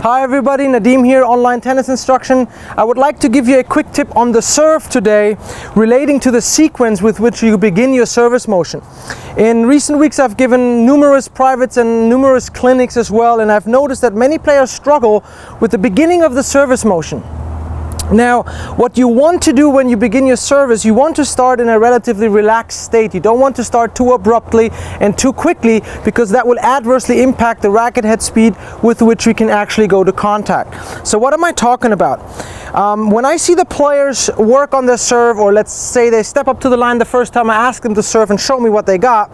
Hi everybody, Nadim here, online tennis instruction. I would like to give you a quick tip on the serve today relating to the sequence with which you begin your service motion. In recent weeks I've given numerous privates and numerous clinics as well, and I've noticed that many players struggle with the beginning of the service motion. Now, what you want to do when you begin your service, you want to start in a relatively relaxed state. You don't want to start too abruptly and too quickly, because that will adversely impact the racket head speed with which we can actually go to contact. So what am I talking about? When I see the players work on their serve, or let's say they step up to the line the first time I ask them to serve and show me what they got,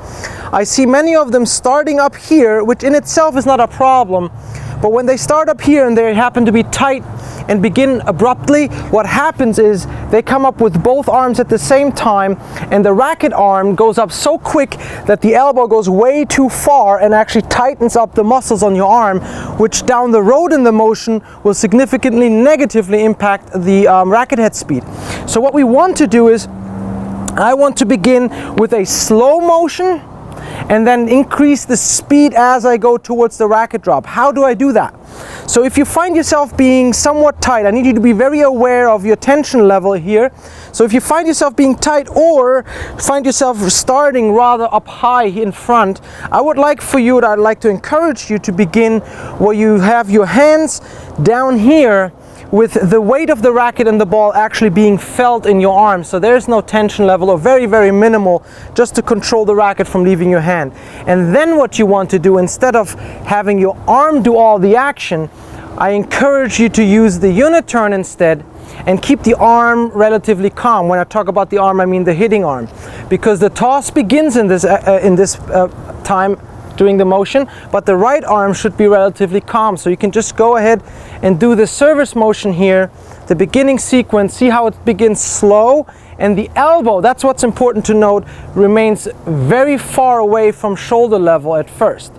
I see many of them starting up here, which in itself is not a problem. But when they start up here and they happen to be tight and begin abruptly, what happens is they come up with both arms at the same time, and the racket arm goes up so quick that the elbow goes way too far and actually tightens up the muscles on your arm, which down the road in the motion will significantly negatively impact the racket head speed. So what we want to do is, I want to begin with a slow motion and then increase the speed as I go towards the racket drop. How do I do that? So if you find yourself being somewhat tight, I need you to be very aware of your tension level here. So if you find yourself being tight or find yourself starting rather up high in front, I'd like to encourage you to begin where you have your hands down here, with the weight of the racket and the ball actually being felt in your arm. So there's no tension level, or very, very minimal, just to control the racket from leaving your hand. And then what you want to do, instead of having your arm do all the action, I encourage you to use the unit turn instead and keep the arm relatively calm. When I talk about the arm, I mean the hitting arm, because the toss begins in this time during the motion, but the right arm should be relatively calm. So you can just go ahead and do the service motion here, the beginning sequence, see how it begins slow, and the elbow, that's what's important to note, remains very far away from shoulder level at first.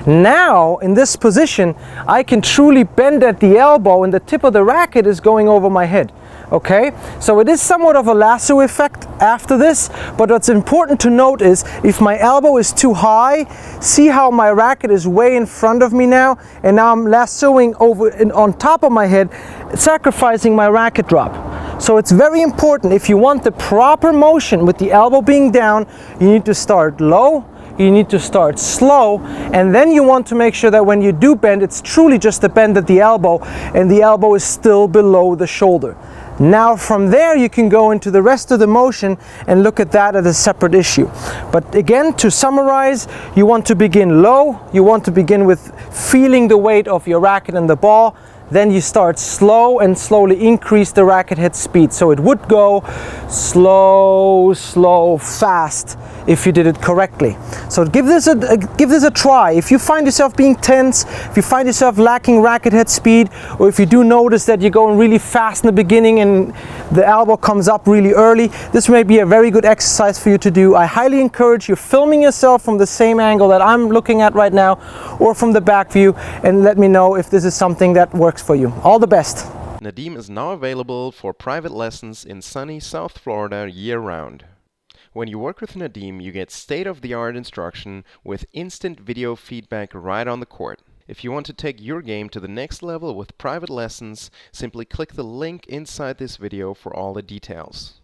Now, in this position, I can truly bend at the elbow and the tip of the racket is going over my head. Okay, so it is somewhat of a lasso effect after this, but what's important to note is, if my elbow is too high, see how my racket is way in front of me now, and now I'm lassoing over and on top of my head, sacrificing my racket drop. So it's very important, if you want the proper motion with the elbow being down, you need to start low, you need to start slow, and then you want to make sure that when you do bend, it's truly just a bend at the elbow, and the elbow is still below the shoulder. Now from there you can go into the rest of the motion and look at that as a separate issue. But again, to summarize, you want to begin low, you want to begin with feeling the weight of your racket and the ball, then you start slow and slowly increase the racket head speed. So it would go slow, slow, fast if you did it correctly. So give this a try. If you find yourself being tense, if you find yourself lacking racket head speed, or if you do notice that you're going really fast in the beginning and the elbow comes up really early, this may be a very good exercise for you to do. I highly encourage you filming yourself from the same angle that I'm looking at right now, or from the back view, and let me know if this is something that works for you. All the best. Nadim is now available for private lessons in sunny South Florida year-round. When you work with Nadim, you get state-of-the-art instruction with instant video feedback right on the court. If you want to take your game to the next level with private lessons, simply click the link inside this video for all the details.